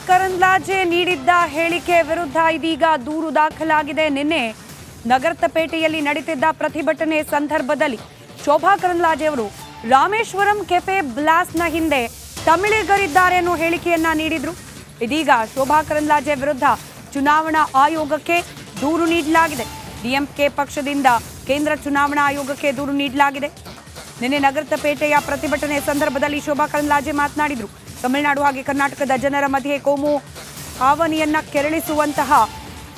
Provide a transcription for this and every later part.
ಕರಂದ್ಲಾಜೆ ನೀಡಿದ್ದ ಹೇಳಿಕೆ ವಿರುದ್ಧ ಇದೀಗ ದೂರು ದಾಖಲಾಗಿದೆ. ನಿನ್ನೆ ನಗರಪೇಟೆಯಲ್ಲಿ ನಡೆದಿದ್ದ ಪ್ರತಿಭಟನೆ ಸಂದರ್ಭದಲ್ಲಿ ಶೋಭಾ ಕರಂದ್ಲಾಜೆ ಅವರು ರಾಮೇಶ್ವರಂ ಕೆಫೆ ಬ್ಲಾಸ್ಟ್ನ ಹಿಂದೆ ತಮಿಳಿಗರಿದ್ದಾರೆ ಅನ್ನೋ ಹೇಳಿಕೆಯನ್ನ ನೀಡಿದ್ರು. ಇದೀಗ ಶೋಭಾ ಕರಂದ್ಲಾಜೆ ವಿರುದ್ಧ ಚುನಾವಣಾ ಆಯೋಗಕ್ಕೆ ದೂರು ನೀಡಲಾಗಿದೆ. ಡಿಎಂಕೆ ಪಕ್ಷದಿಂದ ಕೇಂದ್ರ ಚುನಾವಣಾ ಆಯೋಗಕ್ಕೆ ದೂರು ನೀಡಲಾಗಿದೆ. ನಿನ್ನೆ ನಗರಪೇಟೆಯ ಪ್ರತಿಭಟನೆ ಸಂದರ್ಭದಲ್ಲಿ ಶೋಭಾ ಕರಂದ್ಲಾಜೆ ಮಾತನಾಡಿದ್ರು. ತಮಿಳುನಾಡು ಹಾಗೆ ಕರ್ನಾಟಕದ ಜನರ ಮಧ್ಯೆ ಕೋಮು ಭಾವನೆಯನ್ನ ಕೆರಳಿಸುವಂತಹ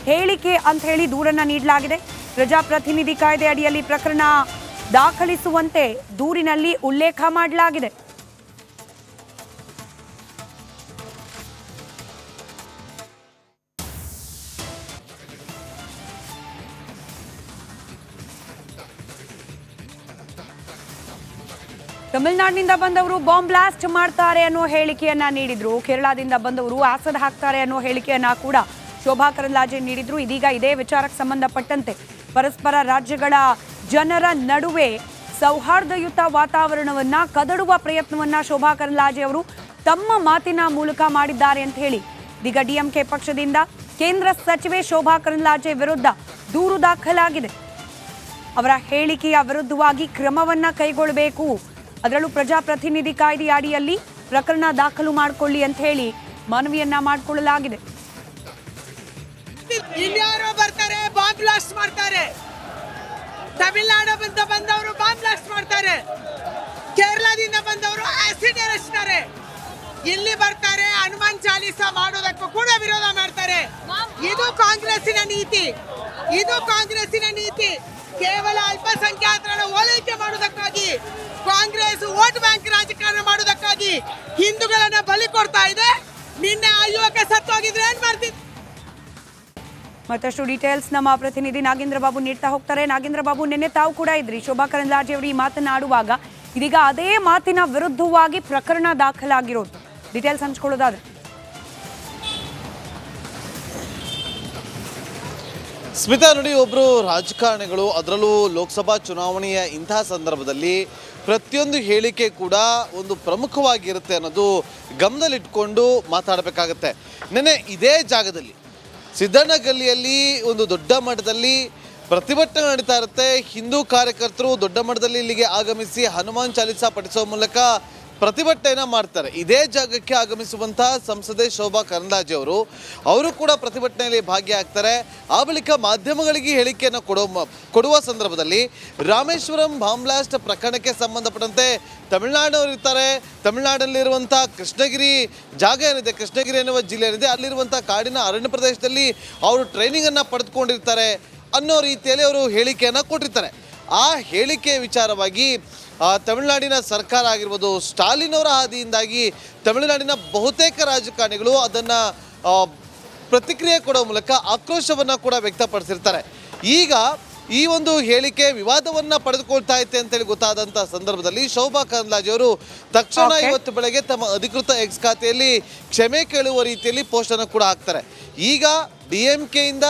ಹೇಳಿಕೆ ಅಂತ ಹೇಳಿ ದೂರನ್ನ ನೀಡಲಾಗಿದೆ. ಪ್ರಜಾಪ್ರತಿನಿಧಿ ಕಾಯ್ದೆ ಅಡಿಯಲ್ಲಿ ಪ್ರಕರಣ ದಾಖಲಿಸುವಂತೆ ದೂರಿನಲ್ಲಿ ಉಲ್ಲೇಖ ಮಾಡಲಾಗಿದೆ. ತಮಿಳುನಾಡಿನಿಂದ ಬಂದವರು ಬಾಂಬ್ ಬ್ಲಾಸ್ಟ್ ಮಾಡ್ತಾರೆ ಅನ್ನೋ ಹೇಳಿಕೆಯನ್ನ ನೀಡಿದ್ರು. ಕೇರಳದಿಂದ ಬಂದವರು ಆಸಡ್ ಹಾಕ್ತಾರೆ ಅನ್ನೋ ಹೇಳಿಕೆಯನ್ನ ಕೂಡ ಶೋಭಾ ಕರಂದ್ಲಾಜೆ ನೀಡಿದ್ರು. ಇದೀಗ ಇದೇ ವಿಚಾರಕ್ಕೆ ಸಂಬಂಧಪಟ್ಟಂತೆ ಪರಸ್ಪರ ರಾಜ್ಯಗಳ ಜನರ ನಡುವೆ ಸೌಹಾರ್ದಯುತ ವಾತಾವರಣವನ್ನ ಕದಡುವ ಪ್ರಯತ್ನವನ್ನ ಶೋಭಾ ಕರಂದ್ಲಾಜೆ ಅವರು ತಮ್ಮ ಮಾತಿನ ಮೂಲಕ ಮಾಡಿದ್ದಾರೆ ಅಂತ ಹೇಳಿ ಇದೀಗ ಡಿಎಂಕೆ ಪಕ್ಷದಿಂದ ಕೇಂದ್ರ ಸಚಿವೆ ಶೋಭಾ ಕರಂದ್ಲಾಜೆ ವಿರುದ್ಧ ದೂರು ದಾಖಲಾಗಿದೆ. ಅವರ ಹೇಳಿಕೆಯ ವಿರುದ್ಧವಾಗಿ ಕ್ರಮವನ್ನ ಕೈಗೊಳ್ಳಬೇಕು, ಅದರಲ್ಲೂ ಪ್ರಜಾಪ್ರತಿನಿಧಿ ಕಾಯ್ದೆ ಅಡಿಯಲ್ಲಿ ಪ್ರಕರಣ ದಾಖಲು ಮಾಡಿಕೊಳ್ಳಿ ಅಂತ ಹೇಳಿ ಮನವಿಯನ್ನ ಮಾಡಿಕೊಳ್ಳಲಾಗಿದೆ. ಇನ್ಯಾರೋ ಬರ್ತಾರೆ ಬಾಂಬ್ ಬ್ಲಾಸ್ಟ್ ಮಾಡ್ತಾರೆ, ತಮಿಳುನಾಡಿನಿಂದ ಬಂದವರು ಬಾಂಬ್ ಬ್ಲಾಸ್ಟ್ ಮಾಡ್ತಾರೆ, ಕೇರಳದಿಂದ ಬಂದವರು ಆಸಿಡ್ ಅರೆಸ್ಟ್ತಾರೆ, ಇಲ್ಲಿ ಬರ್ತಾರೆ ಹನುಮಾನ್ ಚಾಲೀಸ ಮಾಡೋದಕ್ಕೂ ಕೂಡ ವಿರೋಧ ಮಾಡ್ತಾರೆ. ಇದು ಕಾಂಗ್ರೆಸ್ಸಿನ ನೀತಿ, ಇದು ಕಾಂಗ್ರೆಸ್ಸಿನ ನೀತಿ. ಕೇವಲ ಅಲ್ಪಸಂಖ್ಯಾತರನ್ನು ಓಲೈಕೆ ಮಾಡುವುದಕ್ಕಾಗಿ, ಕಾಂಗ್ರೆಸ್ ವೋಟ್ ಬ್ಯಾಂಕ್ ರಾಜಕಾರಣ ಮಾಡುವುದಕ್ಕಾಗಿ ಹಿಂದೂಗಳನ್ನ ಬಲಿ ಕೊಡ್ತಾ ಇದೆ. ನಿನ್ನೆ ಆ ಯುವಕ ಸತ್ತೋಗಿದ್ರೆ ಏನ್ ಮಾಡ್ತಿದ್ರು? ಮತ್ತಷ್ಟು ಡೀಟೇಲ್ಸ್ ನಮ್ಮ ಪ್ರತಿನಿಧಿ ನಾಗೇಂದ್ರ ಬಾಬು ನೀಡ್ತಾ ಹೋಗ್ತಾರೆ. ನಾಗೇಂದ್ರ ಬಾಬು, ನಿನ್ನೆ ತಾವು ಕೂಡ ಇದ್ರಿ ಶೋಭಾ ಕರಂದ್ಲಾಜೆ ಅವರು ಈ ಮಾತನಾಡುವಾಗ. ಇದೀಗ ಅದೇ ಮಾತಿನ ವಿರುದ್ಧವಾಗಿ ಪ್ರಕರಣ ದಾಖಲಾಗಿರೋದು, ಡೀಟೇಲ್ಸ್ ಹಂಚ್ಕೊಳ್ಳೋದಾದ್ರೆ. ಸ್ಮಿತಾ, ನೋಡಿ, ಒಬ್ಬರು ರಾಜಕಾರಣಿಗಳು ಅದರಲ್ಲೂ ಲೋಕಸಭಾ ಚುನಾವಣೆಯ ಇಂತಹ ಸಂದರ್ಭದಲ್ಲಿ ಪ್ರತಿಯೊಂದು ಹೇಳಿಕೆ ಕೂಡ ಒಂದು ಪ್ರಮುಖವಾಗಿರುತ್ತೆ ಅನ್ನೋದು ಗಮನದಲ್ಲಿಟ್ಕೊಂಡು ಮಾತಾಡಬೇಕಾಗತ್ತೆ. ನೆನ್ನೆ ಇದೇ ಜಾಗದಲ್ಲಿ ಸಿದ್ದಣ್ಣ ಗಲ್ಲಿಯಲ್ಲಿ ಒಂದು ದೊಡ್ಡ ಮಟ್ಟದಲ್ಲಿ ಪ್ರತಿಭಟನೆ ನಡೀತಾ ಇರುತ್ತೆ. ಹಿಂದೂ ಕಾರ್ಯಕರ್ತರು ದೊಡ್ಡ ಮಟ್ಟದಲ್ಲಿ ಇಲ್ಲಿಗೆ ಆಗಮಿಸಿ ಹನುಮಾನ್ ಚಾಲೀಸ ಪಠಿಸುವ ಮೂಲಕ ಪ್ರತಿಭಟನೆಯನ್ನು ಮಾಡ್ತಾರೆ. ಇದೇ ಜಾಗಕ್ಕೆ ಆಗಮಿಸುವಂತಹ ಸಂಸದೆ ಶೋಭಾ ಕರಂದ್ಲಾಜೆ ಅವರು ಕೂಡ ಪ್ರತಿಭಟನೆಯಲ್ಲಿ ಭಾಗಿಯಾಗ್ತಾರೆ. ಆ ಬಳಿಕ ಮಾಧ್ಯಮಗಳಿಗೆ ಹೇಳಿಕೆಯನ್ನು ಕೊಡುವ ಸಂದರ್ಭದಲ್ಲಿ ರಾಮೇಶ್ವರಂ ಬಾಂಬ್ ಬ್ಲಾಸ್ಟ್ ಪ್ರಕರಣಕ್ಕೆ ಸಂಬಂಧಪಟ್ಟಂತೆ ತಮಿಳುನಾಡವರು ಇರ್ತಾರೆ, ತಮಿಳುನಾಡಲ್ಲಿರುವಂಥ ಕೃಷ್ಣಗಿರಿ ಜಾಗ ಏನಿದೆ, ಕೃಷ್ಣಗಿರಿ ಎನ್ನುವ ಜಿಲ್ಲೆ ಏನಿದೆ, ಅಲ್ಲಿರುವಂಥ ಕಾಡಿನ ಅರಣ್ಯ ಪ್ರದೇಶದಲ್ಲಿ ಅವರು ಟ್ರೈನಿಂಗನ್ನು ಪಡೆದುಕೊಂಡಿರ್ತಾರೆ ಅನ್ನೋ ರೀತಿಯಲ್ಲಿ ಅವರು ಹೇಳಿಕೆಯನ್ನು ಕೊಟ್ಟಿರ್ತಾರೆ. ಆ ಹೇಳಿಕೆ ವಿಚಾರವಾಗಿ ತಮಿಳುನಾಡಿನ ಸರ್ಕಾರ ಆಗಿರ್ಬೋದು, ಸ್ಟಾಲಿನ್ ಅವರ ಹಾದಿಯಿಂದಾಗಿ ತಮಿಳುನಾಡಿನ ಬಹುತೇಕ ರಾಜಕಾರಣಿಗಳು ಅದನ್ನು ಪ್ರತಿಕ್ರಿಯೆ ಕೊಡೋ ಮೂಲಕ ಆಕ್ರೋಶವನ್ನು ಕೂಡ ವ್ಯಕ್ತಪಡಿಸಿರ್ತಾರೆ. ಈಗ ಈ ಒಂದು ಹೇಳಿಕೆ ವಿವಾದವನ್ನು ಪಡೆದುಕೊಳ್ತಾ ಐತೆ ಅಂತೇಳಿ ಗೊತ್ತಾದಂಥ ಸಂದರ್ಭದಲ್ಲಿ ಶೋಭಾ ಕರಂದ್ಲಾಜೆ ಅವರು ತಕ್ಷಣ ಇವತ್ತು ಬೆಳಗ್ಗೆ ತಮ್ಮ ಅಧಿಕೃತ ಎಕ್ಸ್ ಖಾತೆಯಲ್ಲಿ ಕ್ಷಮೆ ಕೇಳುವ ರೀತಿಯಲ್ಲಿ ಪೋಸ್ಟನ್ನು ಕೂಡ ಹಾಕ್ತಾರೆ. ಈಗ ಡಿಎಂಕೆಯಿಂದ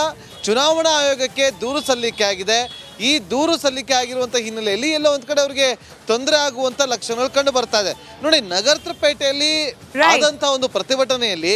ಚುನಾವಣಾ ಆಯೋಗಕ್ಕೆ ದೂರು ಸಲ್ಲಿಕೆ ಆಗಿದೆ. ಈ ದೂರು ಸಲ್ಲಿಕೆ ಆಗಿರುವಂಥ ಹಿನ್ನೆಲೆಯಲ್ಲಿ ಎಲ್ಲೋ ಒಂದು ಕಡೆ ಅವರಿಗೆ ತೊಂದರೆ ಆಗುವಂಥ ಲಕ್ಷಣಗಳು ಕಂಡು ಬರ್ತಾ ಇದೆ. ನೋಡಿ, ನಗರಪೇಟೆಯಲ್ಲಿ ಆದಂಥ ಒಂದು ಪ್ರತಿಭಟನೆಯಲ್ಲಿ